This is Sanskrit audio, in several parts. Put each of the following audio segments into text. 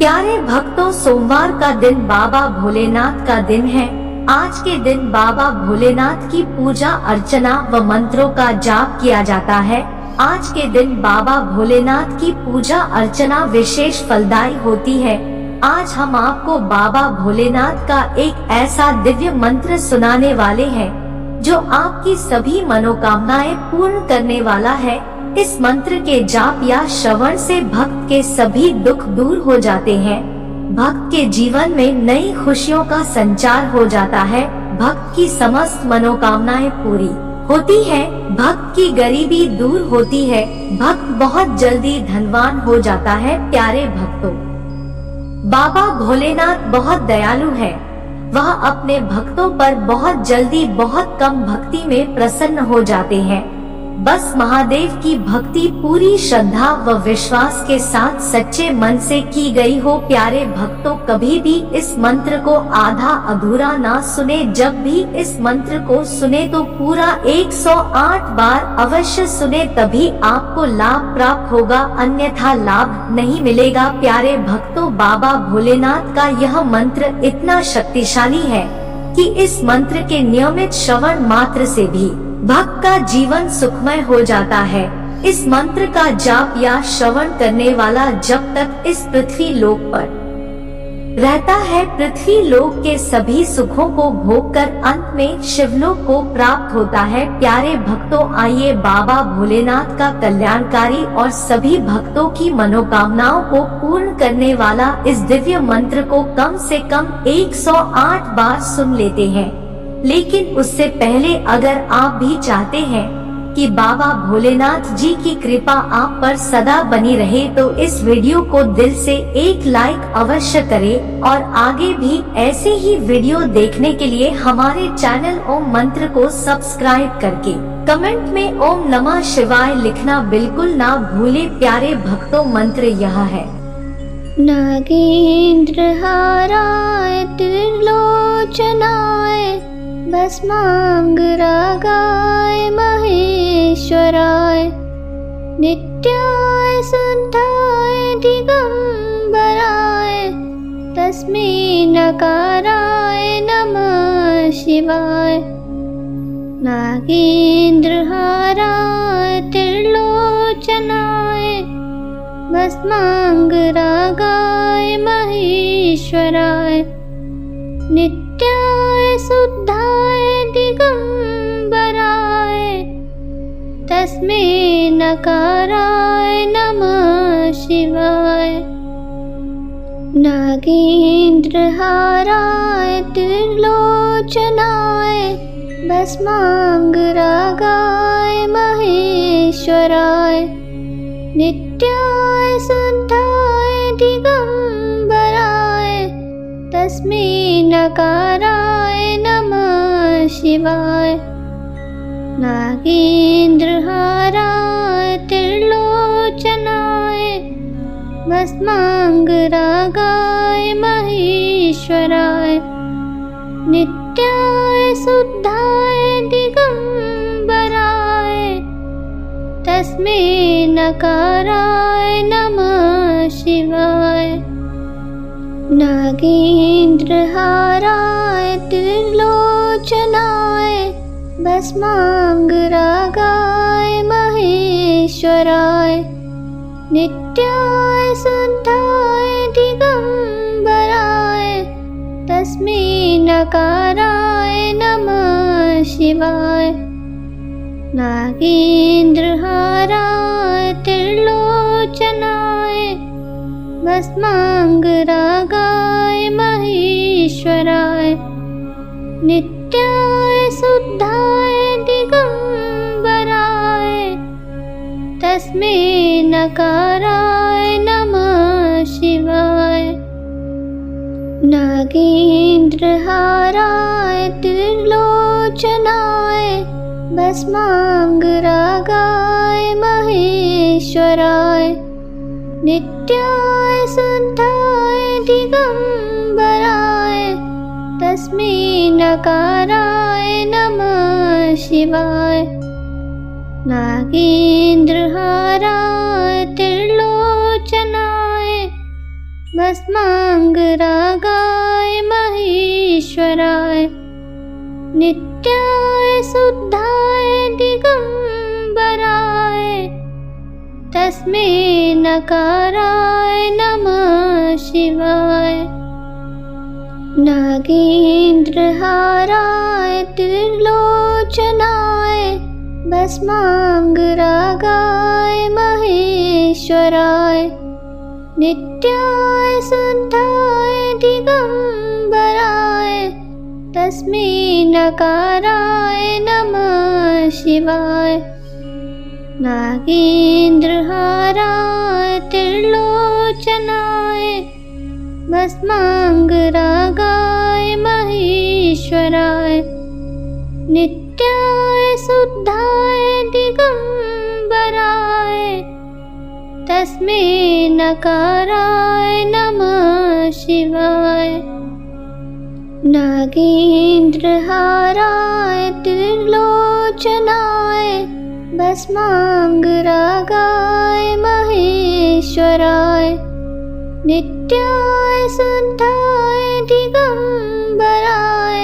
प्यारे भक्तों, सोमवार का दिन बाबा भोलेनाथ का दिन है। आज के दिन बाबा भोलेनाथ की पूजा अर्चना व मंत्रों का जाप किया जाता है। आज के दिन बाबा भोलेनाथ की पूजा अर्चना विशेष फलदायी होती है। आज हम आपको बाबा भोलेनाथ का एक ऐसा दिव्य मंत्र सुनाने वाले हैं जो आपकी सभी मनोकामनाएं पूर्ण करने वाला है। इस मंत्र के जाप या श्रवण से भक्त के सभी दुख दूर हो जाते हैं। भक्त के जीवन में नई खुशियों का संचार हो जाता है। भक्त की समस्त मनोकामनाएं पूरी होती है। भक्त की गरीबी दूर होती है। भक्त बहुत जल्दी धनवान हो जाता है। प्यारे भक्तों, बाबा भोलेनाथ बहुत दयालु है। वह अपने भक्तों पर बहुत जल्दी बहुत कम भक्ति में प्रसन्न हो जाते हैं। बस महादेव की भक्ति पूरी श्रद्धा व विश्वास के साथ सच्चे मन से की गई हो। प्यारे भक्तों, कभी भी इस मंत्र को आधा अधूरा ना सुने। जब भी इस मंत्र को सुने तो पूरा 108 बार अवश्य सुने, तभी आपको लाभ प्राप्त होगा, अन्यथा लाभ नहीं मिलेगा। प्यारे भक्तों, बाबा भोलेनाथ का यह मंत्र इतना शक्तिशाली है कि इस मंत्र के नियमित श्रवण मात्र से भी भक्त का जीवन सुखमय हो जाता है। इस मंत्र का जाप या श्रवण करने वाला जब तक इस पृथ्वी लोक पर रहता है, पृथ्वी लोक के सभी सुखों को भोगकर अंत में शिवलोक को प्राप्त होता है। प्यारे भक्तों, आइए बाबा भोलेनाथ का कल्याणकारी और सभी भक्तों की मनोकामनाओं को पूर्ण करने वाला इस दिव्य मंत्र को कम से कम 108 बार सुन लेते हैं। लेकिन उससे पहले अगर आप भी चाहते हैं कि बाबा भोलेनाथ जी की कृपा आप पर सदा बनी रहे, तो इस वीडियो को दिल से एक लाइक अवश्य करें और आगे भी ऐसे ही वीडियो देखने के लिए हमारे चैनल ओम मंत्र को सब्सक्राइब करके कमेंट में ओम नमः शिवाय लिखना बिल्कुल ना भूले। प्यारे भक्तों, मंत्र यह है। नागेंद्र हाराय त्रिलोचनाय भस्मांगरागाय महेश्वराय नित्याय शुद्धाय दिगंबराय तस्मै नकाराय नमः शिवाय। नागेंद्रहाराय त्रिलोचनाय भस्मांगरागाय महेश्वराय नित्याय शुद्धाय दिगंबराय तस्मै नकाराय नमः शिवाय। नागेंद्रहाराय त्रिलोचनाय भस्मांगरागाय महेश्वराय नित्याय शुद्धाय दिगंबराय तस्मै नकाराय नमः शिवाय। नागेंद्रहाराय त्रिलोचनाय भस्मांगरागाय महेश्वराय नित्याय शुद्धाय दिगंबराय तस्मै नकाराय नमः शिवाय। नागेंद्रहाराय त्रिलोचनाय भस्मांगरागाय महेश्वराय नित्याय शुद्धाय दिगंबराय तस्मै नकाराय नमः शिवाय। नागेंद्रहाराय त्रिलोचनाय भस्मांगरागाय महेश्वराय नित्याय शुद्धाय दिगंबराय तस्मै नकाराय नमः शिवाय। नागेंद्रहाराय त्रिलोचनाय भस्मांगरागाय महेश्वराय नित्याय शुद्धाय दिगंबराय तस्मै नकाराय नमः शिवाय। नागेंद्रहाराय त्रिलोचनाय भस्माङ्गरागाय महेश्वराय नित्याय शुद्धाय दिगम्बराय तस्मै नकाराय नमः शिवाय। नागेन्द्रहाराय त्रिलोचनाय भस्माङ्गरागाय महेश्वराय नित्याय शुद्धाय दिगम्बराय तस्मै नकाराय नमः शिवाय। नागेन्द्रहाराय त्रिलोचनाय भस्माङ्गरागाय महेश्वराय नित्याय शुद्धाय दिगम्बराय तस्मै नकाराय नमः शिवाय। नागेन्द्रहाराय त्रिलोचनाय भस्माङ्गरागाय महेश्वराय नित्याय शुद्धाय दिगम्बराय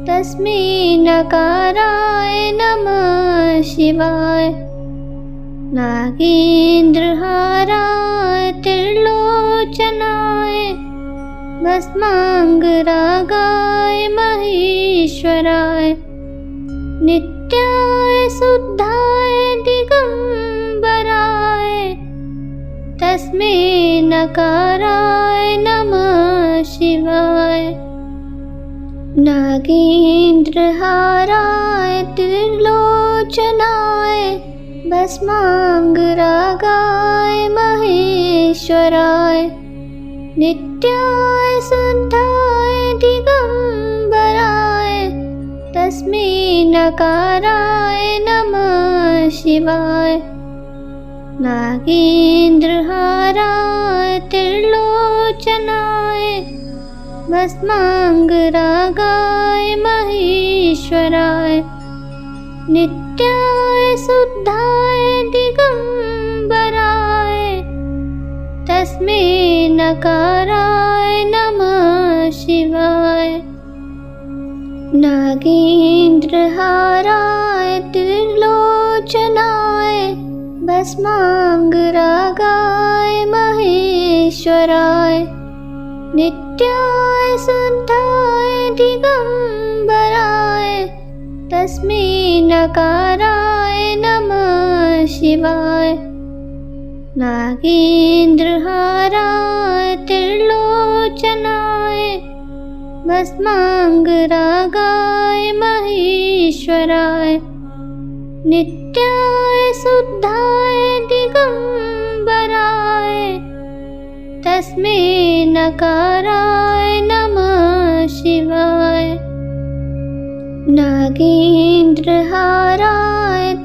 तस्मै नकाराय नमः शिवाय। नागेन्द्रहाराय त्रिलोचनाय भस्माङ्गरागाय महेश्वराय नित्याय शुद्धाय दिगम्बराय तस्मै नकाराय नमः शिवाय। नागेन्द्रहाराय त्रिलोचनाय भस्माङ्गरागाय महेश्वराय नित्याय शुद्धाय दिगम्बराय तस्मै नकाराय नमः शिवाय। नागेन्द्रहाराय त्रिलोचनाय भस्माङ्गरागाय महेश्वराय नित्याय शुद्धाय दिगम्बराय तस्मै नकाराय नमः शिवाय। नागेन्द्रहाराय त्रिलोचनाय भस्माङ्गरागाय महेश्वराय नित्याय शुद्धाय दिगम्बराय तस्मै नकाराय नमः शिवाय। नागेन्द्रहाराय त्रिलोचनाय भस्माङ्गरागाय महेश्वराय नित्याय शुद्धाय दिगम्बराय तस्मै नकाराय नमः शिवाय। नागेन्द्रहाराय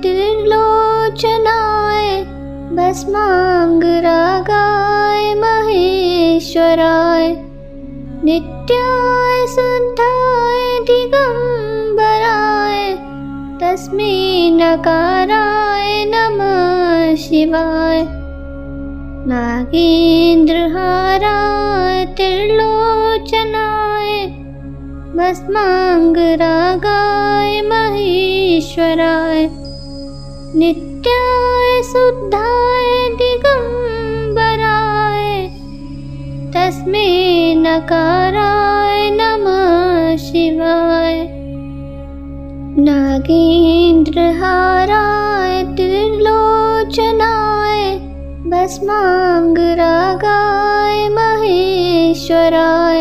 त्रिलोचनाय भस्माङ्गरागाय महेश्वराय नित्याय शुद्धाय दिगम्बराय तस्मै नकाराय नमः शिवाय। नागेन्द्रहाराय त्रिलोचनाय भस्माङ्गरागाय महेश्वराय नित्याय शुद्धाय दिगम्बराय तस्मै नकाराय नमः शिवाय। नागेन्द्रहाराय त्रिलोचनाय भस्माङ्गरागाय महेश्वराय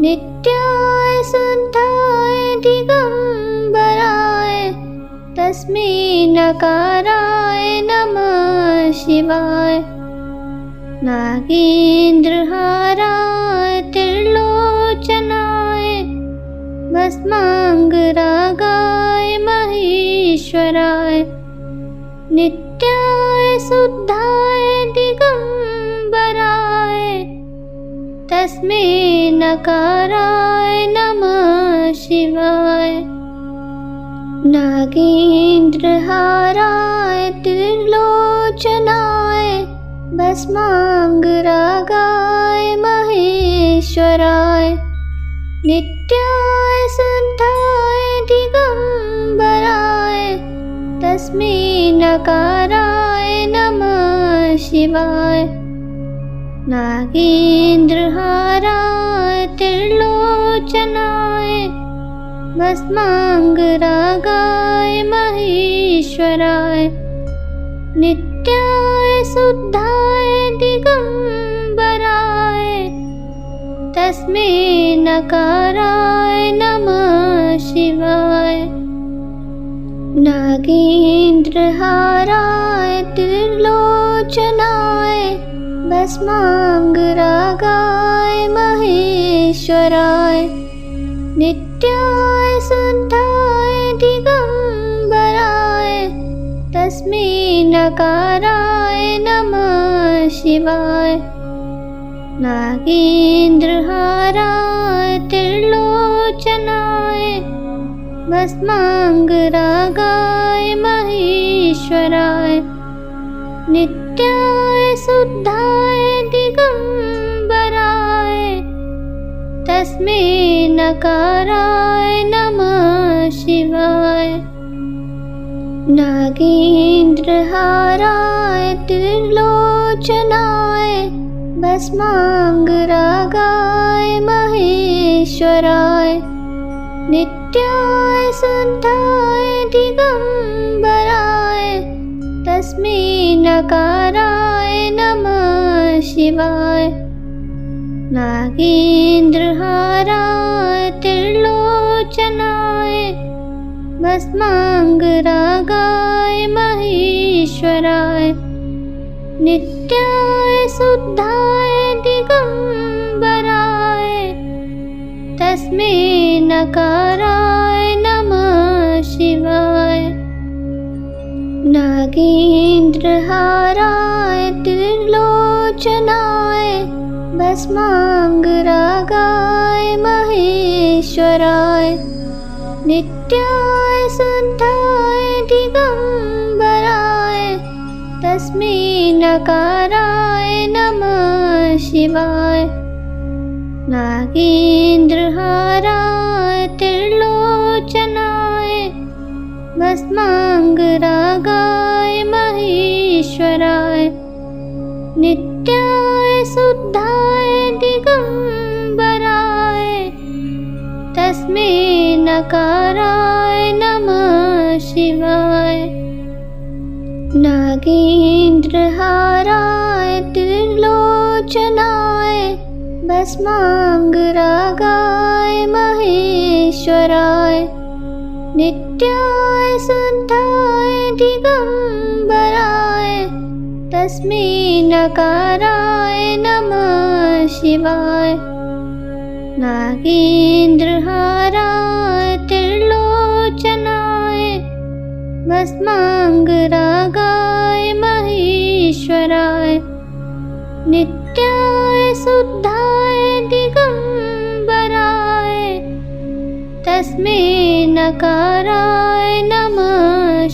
नित्याय शुद्धाय दिगम्बराय तस्मै नकाराय नमः शिवाय। नागेन्द्रहाराय त्रिलोचनाय भस्माङ्गरागाय महेश्वराय नित्याय शुद्धाय दिगम्बराय तस्मै नकाराय नमः शिवाय। नागेन्द्रहाराय त्रिलोचनाय भस्माङ्गरागाय महेश्वराय नित्याय शुद्धाय दिगम्बराय तस्मै नकाराय नमः शिवाय। नागेन्द्रहाराय त्रिलोचनाय भस्माङ्गरागाय महेश्वराय नित्याय शुद्धाय दिगम्बराय तस्मै नकाराय नमः शिवाय। नागेन्द्रहाराय त्रिलोचनाय भस्माङ्गरागाय महेश्वराय नित्याय शुद्धाय दिगम्बराय तस्मै नकाराय नमः शिवाय। नागेन्द्रहाराय त्रिलोचनाय भस्माङ्गरागाय महेश्वराय नित्याय शुद्धाय दिगम्बराय तस्मै नकाराय नमः शिवाय। नागेन्द्रहाराय त्रिलोचनाय भस्माङ्गरागाय महेश्वराय नित्याय शुद्धाय दिगम्बराय तस्मै नकाराय नमः शिवाय। नागेन्द्रहाराय त्रिलोचनाय भस्माङ्गरागाय महेश्वराय नित्याय शुद्धाय दिगम्बराय तस्मै नकाराय नमः शिवाय। नागेन्द्रहाराय त्रिलोचनाय भस्माङ्गरागाय महेश्वराय नित्याय शुद्धाय दिगम्बराय तस्मै नकाराय नमः शिवाय। नागेन्द्रहाराय त्रिलोचनाय भस्माङ्गरागाय महेश्वराय नित्याय शुद्धाय दिगम्बराय तस्मै नकाराय नमः शिवाय। नागेन्द्रहाराय त्रिलोचनाय भस्माङ्गरागाय महेश्वराय नित्याय शुद्धाय दिगम्बराय तस्मै नकाराय नमः शिवाय। नागेन्द्रहाराय त्रिलोचनाय भस्माङ्गरागाय महेश्वराय नित्याय शुद्धाय दिगम्बराय तस्मै नकाराय नमः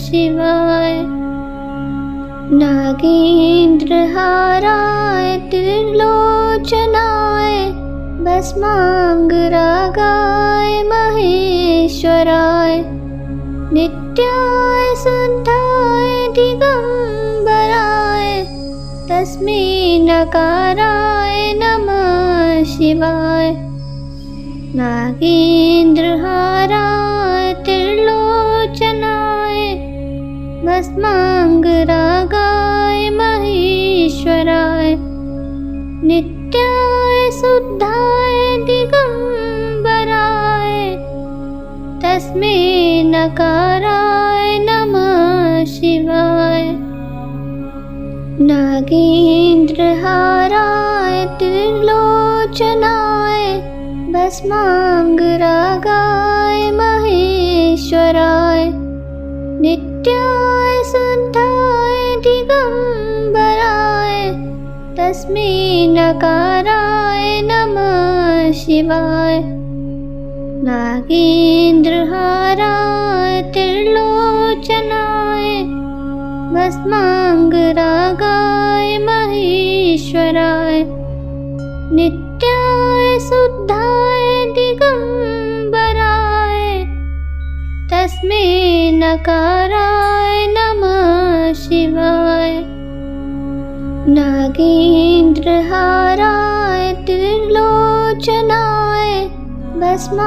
शिवाय। नागेन्द्रहाराय त्रिलोचनाय भस्माङ्गरागाय महेश्वराय नित्याय शुद्धाय दिगम्बराय तस्मै नकाराय नमः शिवाय। नागेन्द्रहाराय त्रिलोचनाय भस्माङ्गरागाय महेश्वराय नित्याय शुद्धाय दिगम्बराय तस्मै नकाराय नमः शिवाय। नागेन्द्रहाराय त्रिलोचनाय भस्माङ्गरागाय महेश्वराय नित्याय शुद्धाय दिगम्बराय तस्मै नकाराय नमः शिवाय। नागेन्द्रहाराय त्रिलोचनाय भस्माङ्गरागाय महेश्वराय महेश्वराय नित्याय शुद्धाय दिगंबराय तस्मै नकाराय नमः शिवाय नागेन्द्रहाराय त्रिलोचनाय भस्मांगरागाय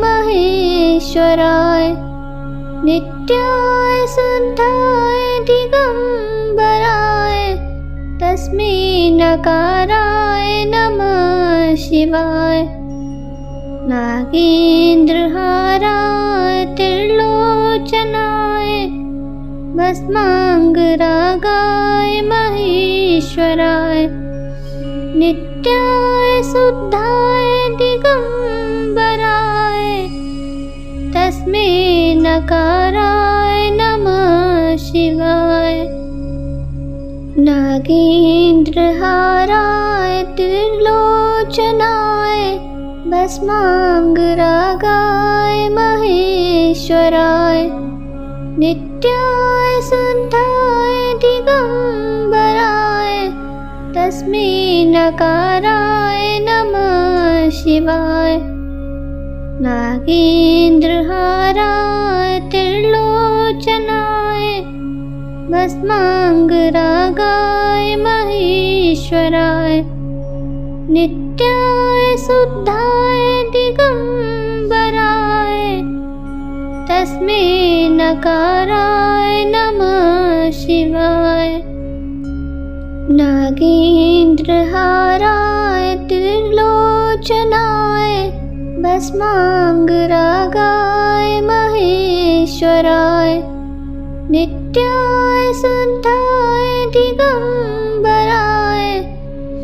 महेश्वराय नित्याय शुद्धाय दिगंबराय तस्मै नकाराय नमः शिवाय नागेन्द्रहाराय त्रिलोचनाय भस्मांगरागाय महेश्वराय नित्याय शुद्धाय दिगंबराय तस्मै नकाराय नमः शिवाय नागेन्द्रहाराय त्रिलोचनाय भस्मांगरागाय महेश्वराय नित्याय शुद्धाय दिगंबराय तस्मै नकाराय नमः शिवाय नागेन्द्रहाराय त्रिलोचनाय भस्मांगरागाय महेश्वराय नित्याय शुद्धाय दिगंबराय तस्मै नकाराय नमः शिवाय नागेन्द्रहाराय त्रिलोचनाय भस्मांगरागाय महेश्वराय नित्याय शुद्धाय दिगंबराय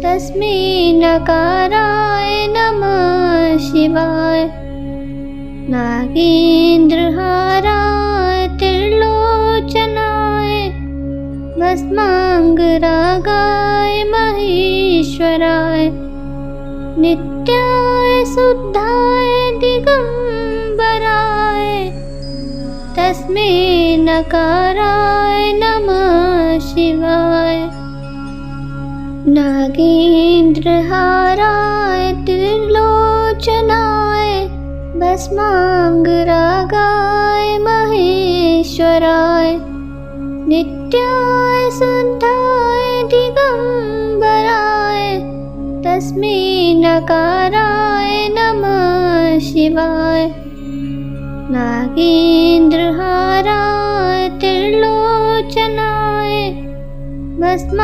तस्मै नकाराय नमः शिवाय नागेन्द्रहाराय त्रिलोचनाय भस्मांगरागाय महेश्वराय नित्याय शुद्धाय दिगंबराय तस्मै नकाराय नमः शिवाय नागेन्द्रहाराय त्रिलोचनाय भस्मांगरागाय महेश्वराय नित्याय शुद्धाय दिगंबराय तस्मै नकाराय नमः शिवाय नागेन्द्रहाराय त्रिलोचनाय भस्मांगरागाय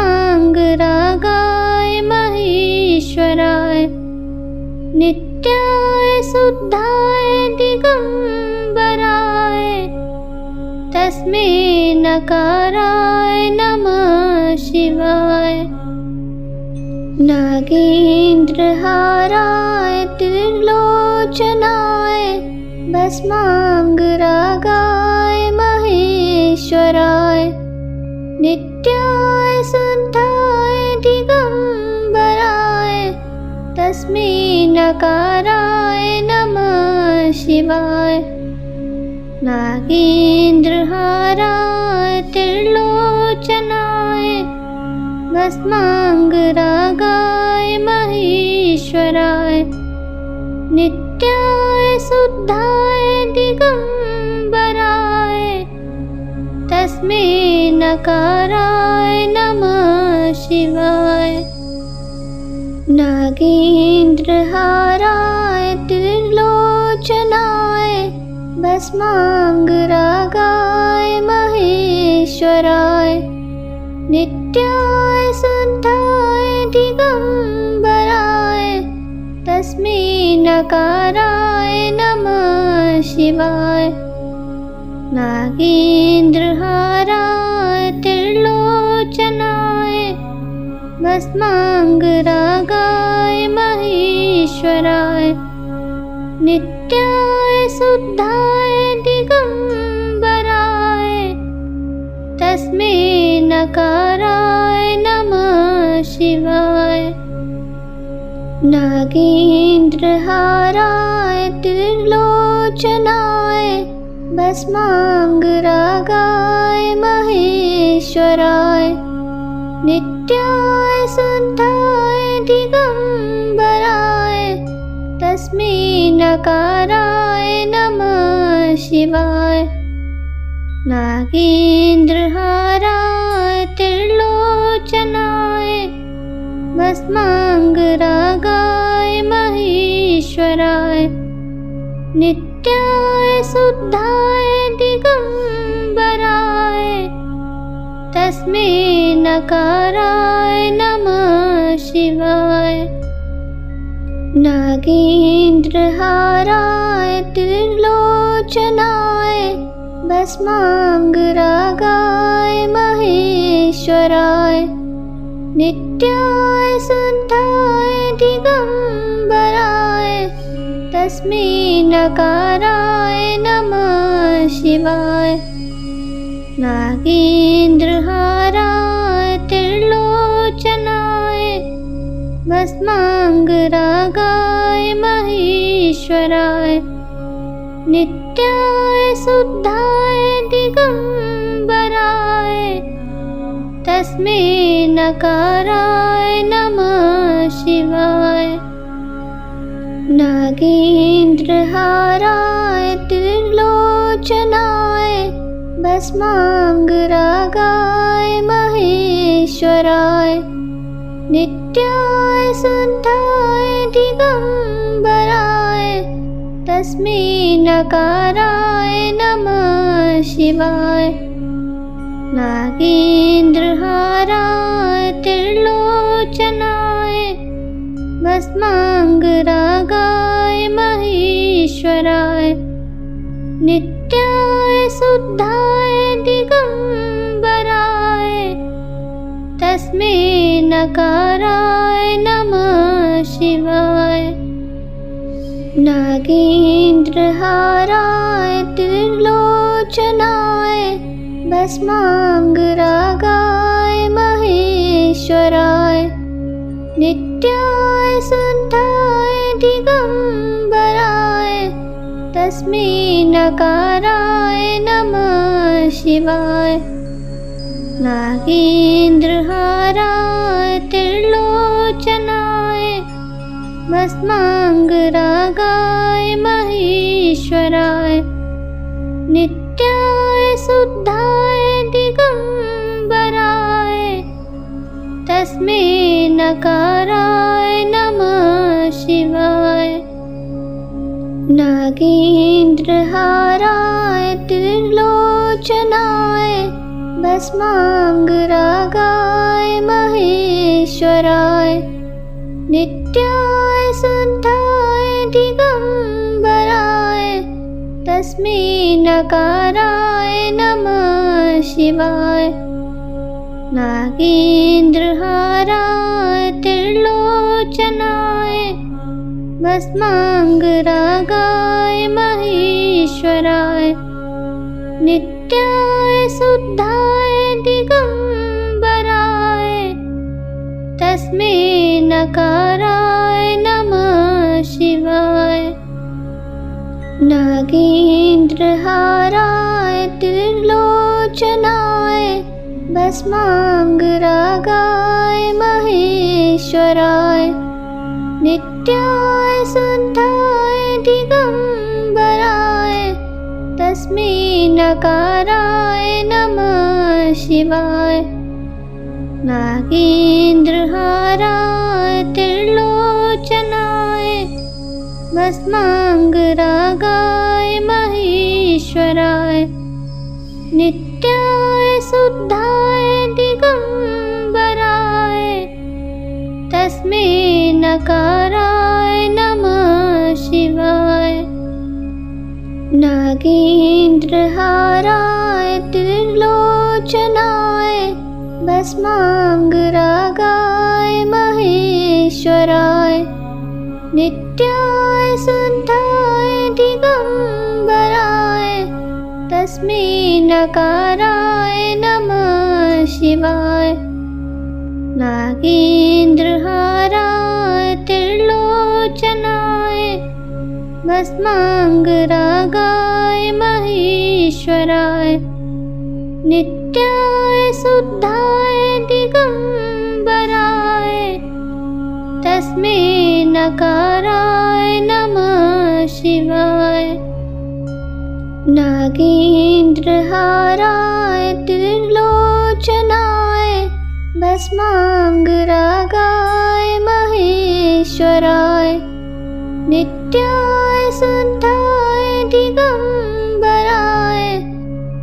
महेश्वराय नित्याय शुद्धाय दिगंबराय तस्मै नकाराय नमः शिवाय नागेन्द्रहाराय त्रिलोचनाय भस्मांगरागाय महेश्वराय नित्याय शुद्धाय दिगंबराय तस्मै नकाराय नमः शिवाय नागेन्द्रहाराय त्रिलोचनाय भस्मांगरागाय महेश्वराय नित्याय शुद्धाय दिगंबराय तस्मै नकाराय नमः शिवाय नागेन्द्रहाराय त्रिलोचनाय भस्मांगरागाय महेश्वराय नित्याय शुद्धाय दिगंबराय तस्मै नकाराय नमः शिवाय नागेन्द्रहाराय त्रिलोचनाय भस्मांगरागाय महेश्वराय नित्याय शुद्धाय दिगंबराय तस्मै नकाराय नमः शिवाय नागेन्द्रहाराय त्रिलोचनाय भस्मांगरागाय महेश्वराय नित्याय शुद्धाय दिगंबराय तस्मै नकाराय नमः शिवाय। नागेन्द्रहाराय त्रिलोचनाय भस्मांगरागाय महेश्वराय नित्याय शुद्धाय दिगंबराय तस्मै नकाराय नमः शिवाय। नागेन्द्रहाराय त्रिलोचनाय भस्मांगरागाय महेश्वराय नित्याय शुद्धाय दिगंबराय तस्मै नकाराय नमः शिवाय। नागेन्द्रहाराय त्रिलोचनाय भस्मांगरागाय महेश्वराय नित्याय शुद्धाय दिगंबराय तस्मै नकाराय नमः शिवाय। नागेन्द्रहाराय त्रिलोचनाय भस्मांगरागाय महेश्वराय नित्याय शुद्धाय दिगंबराय तस्मै नकाराय नमः शिवाय। नागेन्द्रहाराय त्रिलोचनाय भस्मांगरागाय महेश्वराय नित्याय शुद्धाय दिगंबराय तस्मै नकाराय नमः शिवाय। नागेन्द्रहाराय त्रिलोचनाय भस्मांगरागाय महेश्वराय नित्याय शुद्धाय दिगंबराय तस्मै नकाराय नमः शिवाय। नागेन्द्रहाराय त्रिलोचनाय भस्मांगरागाय महेश्वराय नित्याय शुद्धाय दिगंबराय तस्मै नकाराय नमः शिवाय। नागेन्द्रहाराय त्रिलोचनाय भस्मांगरागाय महेश्वराय नित्याय शुद्धाय दिगंबराय तस्मै नकाराय नमः शिवाय। नागेन्द्रहाराय त्रिलोचनाय भस्मांगरागाय महेश्वराय नित्याय शुद्धाय दिगंबराय तस्मै नकाराय नमः शिवाय। नागेन्द्रहाराय त्रिलोचनाय भस्मांगरागाय महेश्वराय नित्याय शुद्धाय दिगंबराय तस्मै नकाराय नमः शिवाय। नागेन्द्रहाराय त्रिलोचनाय भस्मांगरागाय महेश्वराय नित्याय शुद्धाय दिगंबराय तस्मै नकाराय नमः शिवाय। नागेन्द्रहाराय त्रिलोचनाय भस्मांगरागाय महेश्वराय नित्याय शुद्धाय दिगंबराय तस्मै नकाराय नमः शिवाय। नागेन्द्रहाराय त्रिलोचनाय भस्मांगरागाय महेश्वराय नित्याय शुद्धाय दिगम्बराय तस्मै नकाराय नमः शिवाय। नागेन्द्रहाराय त्रिलोचनाय भस्माङ्गरागाय महेश्वराय नित्याय शुद्धाय दिगम्बराय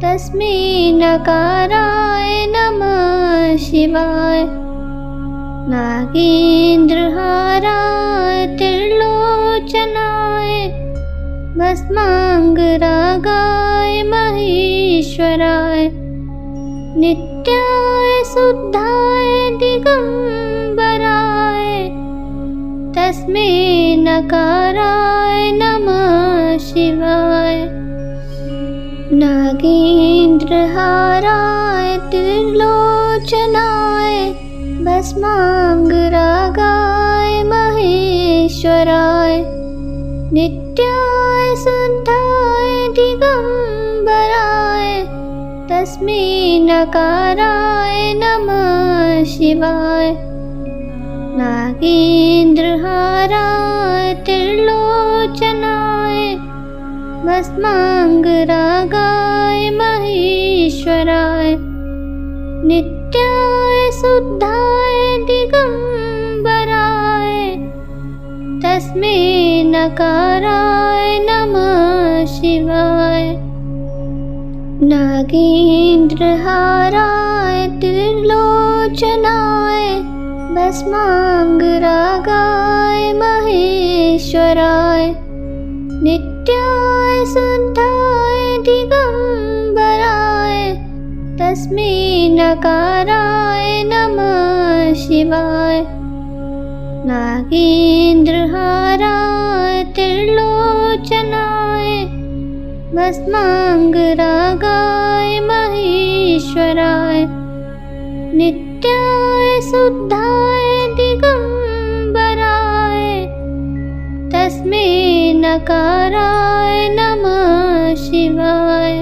तस्मै नकाराय नमः शिवाय। नागेन्द्रहाराय त्रिलोचनाय भस्माङ्गरागाय महेश्वराय नित्याय शुद्धाय दिगम्बराय तस्मै नकाराय नमः शिवाय। नागेन्द्रहाराय त्रिलोचनाय भस्माङ्गरागाय महेश्वराय नित्याय शुद्धाय दिगम्बराय तस्मै नकाराय नमः शिवाय। नागेन्द्रहाराय त्रिलोचनाय भस्माङ्गरागाय महेश्वराय नित्याय शुद्धाय दिगम्बराय तस्मै नकाराय नमः शिवाय। नागेन्द्रहाराय त्रिलोचनाय भस्माङ्गरागाय महेश्वराय नित्याय शुद्धाय दिगम्बराय तस्मै नकाराय नमः शिवाय। नागेन्द्रहाराय त्रिलोचनाय भस्माङ्गरागाय महेश्वराय नित्याय शुद्धाय दिगम्बराय तस्मै नकाराय नमः शिवाय।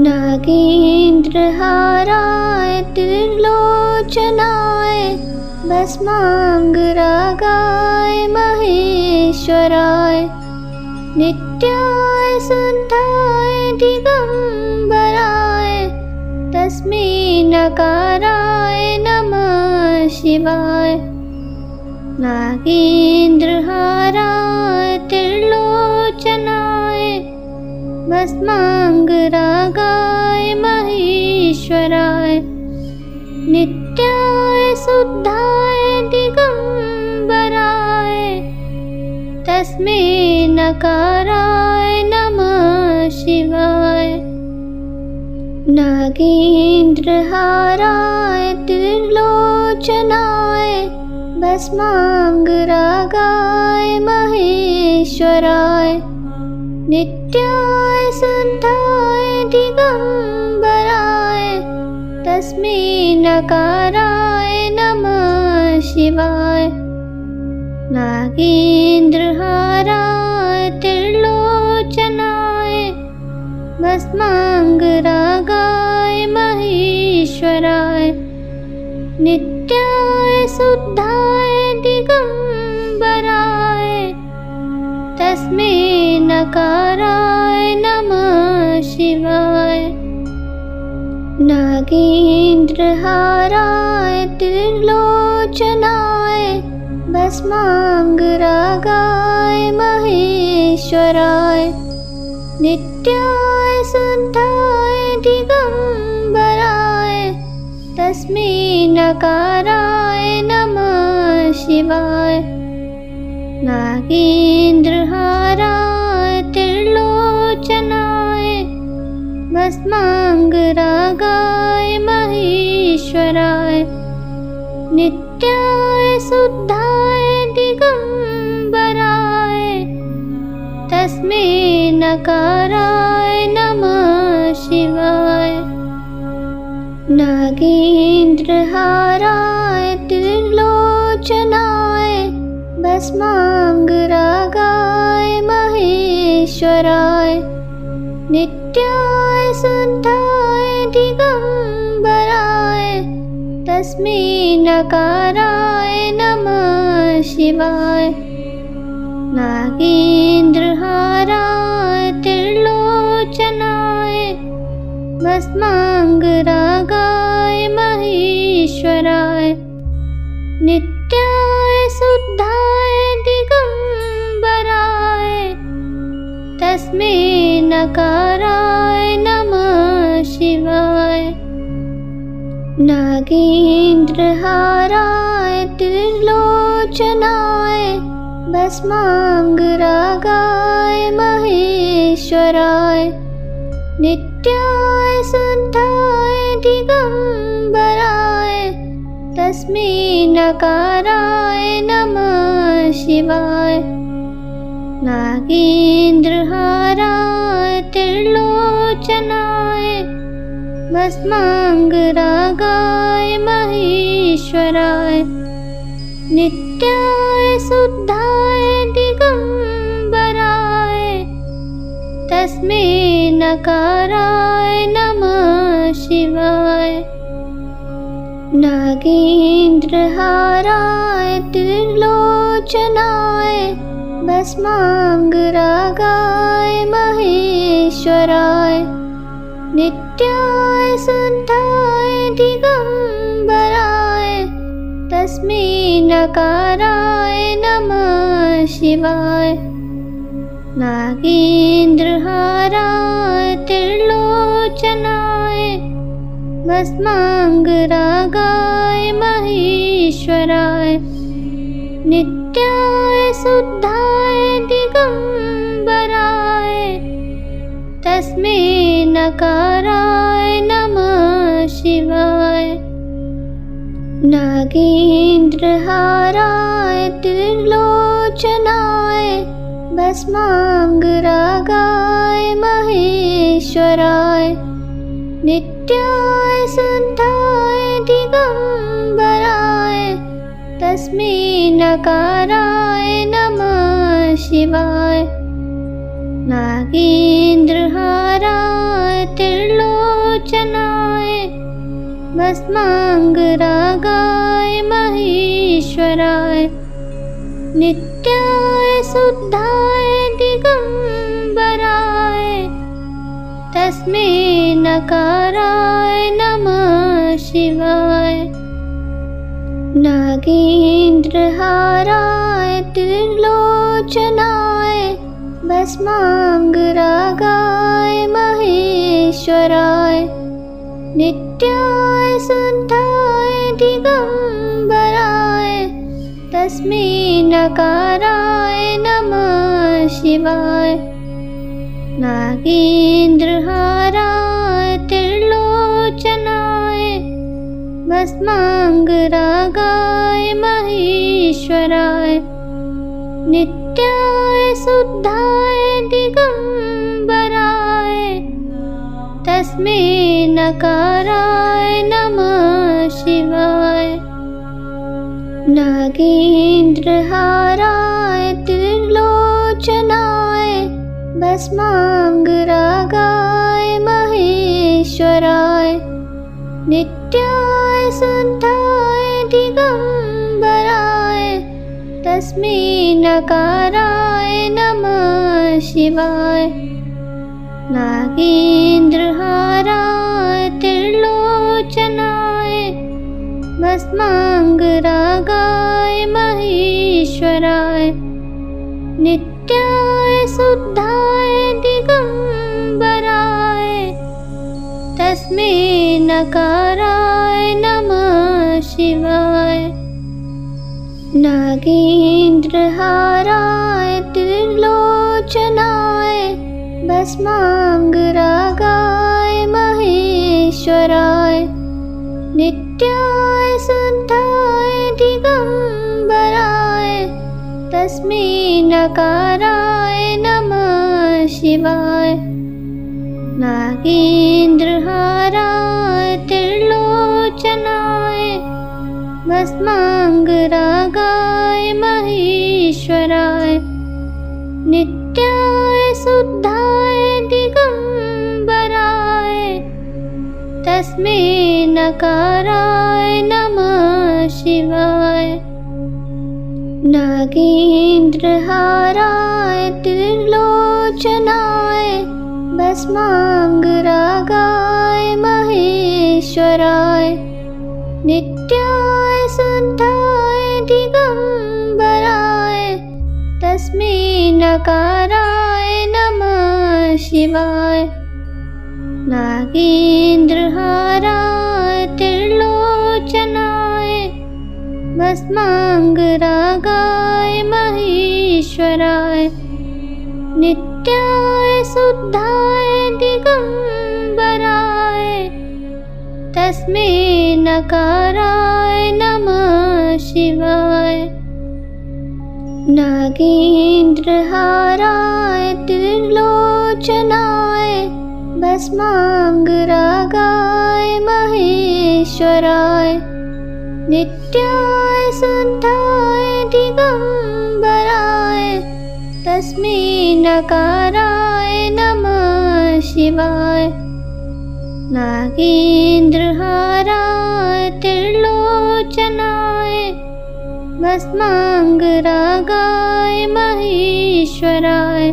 नागेन्द्रहाराय त्रिलोचनाय भस्माङ्गरागाय महेश्वराय नित्याय शुद्धाय दिगम्बराय तस्मै नकाराय नमः शिवाय। नागेन्द्रहाराय त्रिलोचनाय भस्माङ्गरागाय महेश्वराय नित्याय शुद्धाय दिगम्बराय तस्मै नकाराय नमः शिवाय। नागेन्द्रहाराय त्रिलोचनाय भस्माङ्गरागाय महेश्वराय नित्याय शुद्धाय दिगम्बराय तस्मै नकाराय नमः शिवाय। नागेन्द्रहाराय त्रिलोचनाय भस्माङ्गरागाय महेश्वराय नित्याय शुद्धाय दिगम्बराय तस्मै नकाराय नमः शिवाय। नागेन्द्रहाराय त्रिलोचनाय भस्माङ्गरागाय महेश्वराय नित्याय शुद्धाय दिगम्बराय तस्मै नकाराय नमः शिवाय। नागेन्द्रहाराय त्रिलोचनाय भस्माङ्गरागाय महेश्वराय नित्याय शुद्धाय दिगम्बराय तस्मै नकाराय नमः शिवाय। नागेन्द्रहाराय त्रिलोचनाय भस्माङ्गरागाय महेश्वराय नित्याय शुद्धाय दिगम्बराय तस्मै नकाराय नमः शिवाय। नागेन्द्रहाराय त्रिलोचनाय भस्माङ्गरागाय महेश्वराय नित्याय शुद्धाय दिगम्बराय तस्मै नकाराय नमः शिवाय। नागेन्द्रहाराय त्रिलोचनाय भस्माङ्गरागाय महेश्वराय नित्याय शुद्धाय दिगम्बराय तस्मै नकाराय नमः शिवाय। नागेन्द्रहाराय त्रिलोचनाय भस्माङ्गरागाय महेश्वराय नित्याय शुद्धाय दिगम्बराय तस्मै नकाराय नमः शिवाय। नागेन्द्रहाराय त्रिलोचनाय भस्माङ्गरागाय महेश्वराय नित्याय शुद्धाय दिगम्बराय तस्मै नकाराय नमः शिवाय। नागेन्द्रहाराय त्रिलोचनाय भस्माङ्गरागाय महेश्वराय नित्याय शुद्धाय दिगम्बराय तस्मै नकाराय नमः शिवाय। नागेन्द्रहाराय त्रिलोचनाय भस्माङ्गरागाय महेश्वराय नित्याय शुद्धाय दिगम्बराय तस्मै नकाराय नमः शिवाय। नागेन्द्रहाराय त्रिलोचनाय भस्माङ्गरागाय महेश्वराय नित्याय शुद्धाय दिगम्बराय तस्मै नकाराय नमः शिवाय। नागेन्द्रहाराय त्रिलोचनाय भस्माङ्गरागाय महेश्वराय नित्याय शुद्धाय दिगम्बराय तस्मै नकाराय नमः शिवाय। नागेन्द्रहाराय त्रिलोचनाय भस्माङ्गरागाय महेश्वराय नित्याय शुद्धाय दिगम्बराय तस्मै नकाराय नमः शिवाय। नागेन्द्रहाराय त्रिलोचनाय भस्माङ्गरागाय महेश्वराय नित्याय शुद्धाय दिगम्बराय तस्मै नकाराय नमः शिवाय। नागेन्द्रहाराय त्रिलोचनाय भस्माङ्गरागाय महेश्वराय नित्याय शुद्धाय दिगम्बराय तस्मै नकाराय नमः शिवाय। नागेन्द्रहाराय त्रिलोचनाय भस्माङ्गरागाय महेश्वराय नित्याय शुद्धाय दिगम्बराय तस्मै नकाराय नमः शिवाय। नागेन्द्रहाराय त्रिलोचनाय भस्माङ्गरागाय महेश्वराय नित्याय शुद्धाय दिगम्बराय तस्मै नकाराय नमः शिवाय। नागेन्द्रहाराय त्रिलोचनाय भस्माङ्गरागाय महेश्वराय नित्याय शुद्धाय दिगम्बराय तस्मै नकाराय नमः शिवाय। नागेन्द्रहाराय त्रिलोचनाय भस्माङ्गरागाय महेश्वराय नित्याय शुद्धाय दिगम्बराय तस्मै नकाराय नमः शिवाय। नागेन्द्रहाराय त्रिलोचनाय भस्माङ्गरागाय महेश्वराय नित्याय शुद्धाय दिगम्बराय तस्मै नकाराय नमः शिवाय। नागेन्द्रहाराय त्रिलोचनाय भस्माङ्गरागाय महेश्वराय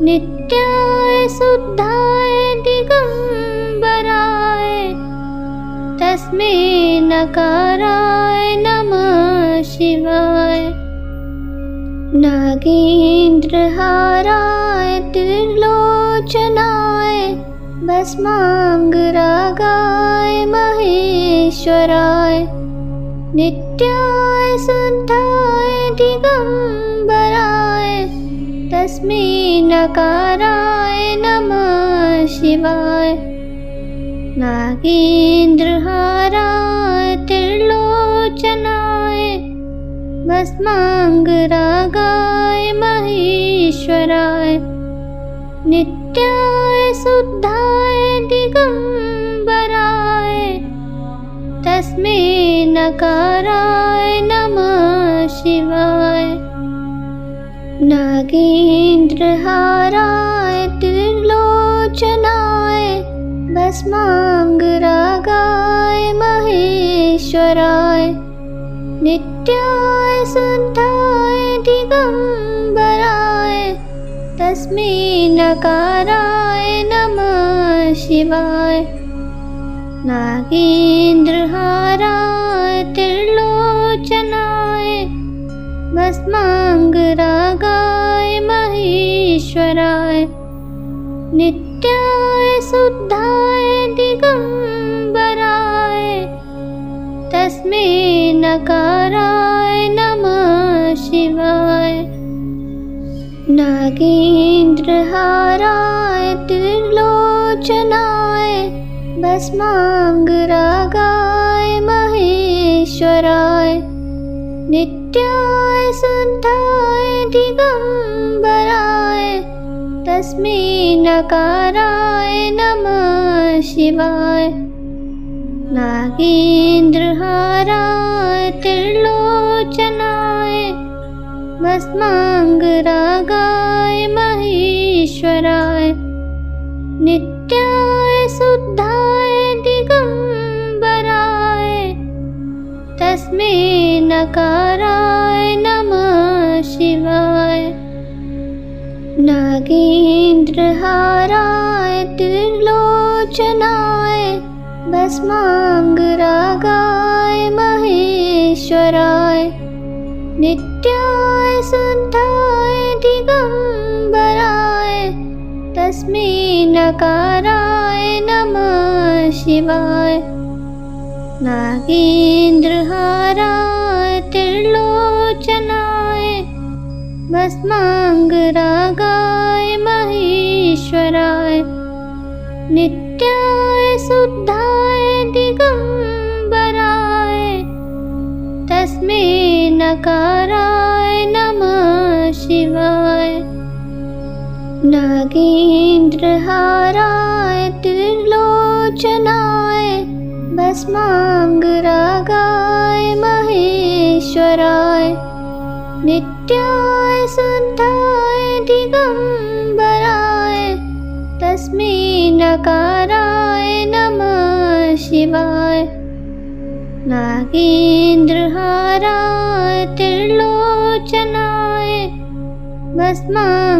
नित्याय शुद्धाय दिगम्बराय तस्मै नकाराय नमः शिवाय। नागेन्द्रहाराय त्रिलोचनाय भस्माङ्गरागाय महेश्वराय नित्याय शुद्धाय दिगम्बराय तस्मै नकाराय नमः शिवाय। नागेन्द्रहाराय त्रिलोचनाय भस्माङ्गरागाय महेश्वराय नित्याय शुद्धाय दिगम्बराय तस्मै नकाराय नमः शिवाय। नागेन्द्रहाराय त्रिलोचनाय भस्माङ्गरागाय महेश्वराय नित्याय शुद्धाय दिगम्बराय तस्मै नकाराय नमः शिवाय। नागेन्द्रहाराय त्रिलोचनाय भस्माङ्गरागाय महेश्वराय नित्याय शुद्धाय दिगम्बराय तस्मै नकाराय नमः शिवाय। नागेन्द्रहाराय त्रिलोचनाय भस्माङ्गरागाय महेश्वराय नित्याय शुद्धाय दिगम्बराय तस्मै नकाराय नमः शिवाय। नागेन्द्रहाराय त्रिलोचनाय भस्माङ्गरागाय महेश्वराय नित्याय शुद्धाय दिगम्बराय तस्मै नकाराय नमः शिवाय। नागेन्द्रहाराय त्रिलोचनाय भस्माङ्गरागाय महेश्वराय नित्याय शुद्धाय दिगम्बराय तस्मै नकाराय नमः शिवाय। नागेन्द्रहाराय त्रिलोचनाय भस्माङ्गरागाय महेश्वराय नित्याय शुद्धाय दिगम्बराय तस्मै नकाराय नमः शिवाय। नागेन्द्रहाराय त्रिलोचनाय भस्माङ्गरागाय महेश्वराय नित्याय शुद्धाय दिगम्बराय तस्मै नकाराय नमः शिवाय। नागेन्द्रहाराय त्रिलोचनाय भस्मांगरागाय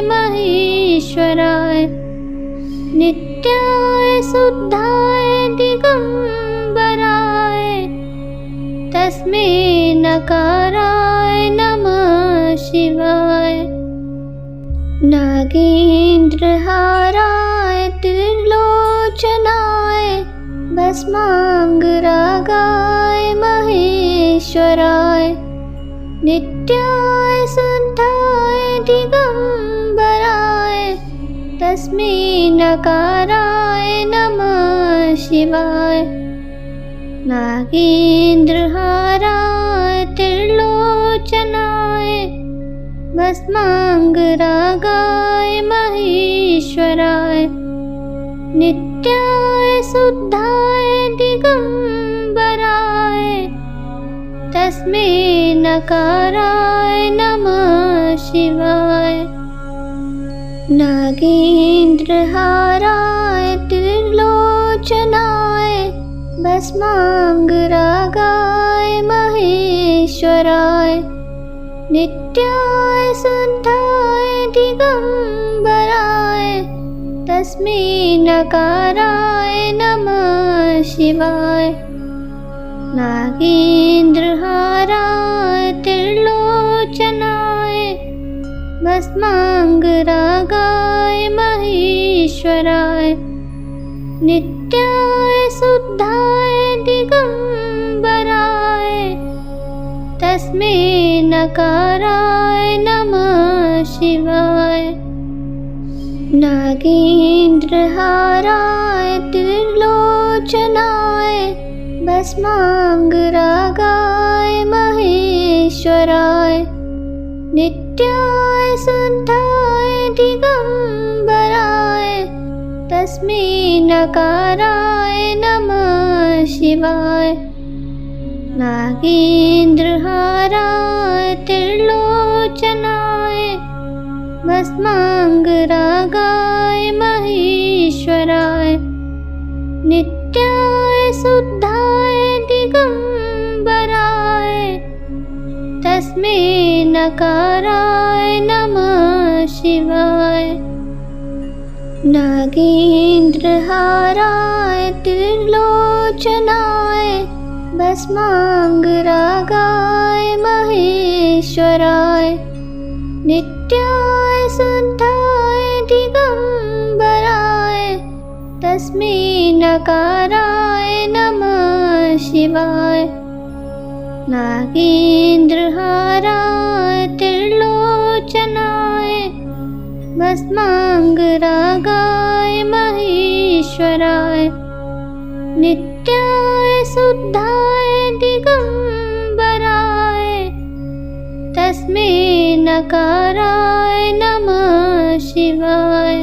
महेश्वराय। नित्याय शुद्धाय दिगंबराय तस्मै नकाराय नमः शिवाय। नागेन्द्रहाराय त्रिलोचनाय भस्मांगरागाय महेश्वराय। नित्याय शुद्धाय दिगंबराय तस्मै नकाराय नमः शिवाय। नागेन्द्रहाराय त्रिलोचनाय भस्मांगरागाय महेश्वराय। नित्याय शुद्धाय दिगंबराय तस्मै नकाराय नमः शिवाय। नागेन्द्रहाराय त्रिलोचनाय भस्मांगरागाय महेश्वराय। नित्याय शुद्धाय दिगंबराय तस्मै नकाराय नमः शिवाय। नागेन्द्रहाराय त्रिलोचनाय भस्मांगरागाय महेश्वराय। नित्याय शुद्धाय दिगंबराय तस्मै नकाराय नमः शिवाय। नागेन्द्रहाराय त्रिलोचनाय भस्मांगरागाय महेश्वराय। नित्याय शुद्धाय दिगंबराय तस्मै नकाराय नमः शिवाय। नागेन्द्रहाराय त्रिलोचनाय भस्मांगरागाय महेश्वराय। नित्याय शुद्धाय दिगंबराय तस्मै नकाराय नमः शिवाय। नागेन्द्रहाराय त्रिलोचनाय भस्मांगरागाय महेश्वराय। नित्याय शुद्धाय दिगंबराय तस्मै नकाराय नमः शिवाय। नागेन्द्रहाराय त्रिलोचनाय भस्मांगरागाय महेश्वराय। नित्याय शुद्धाय दिगंबराय तस्मै नकाराय नमः शिवाय।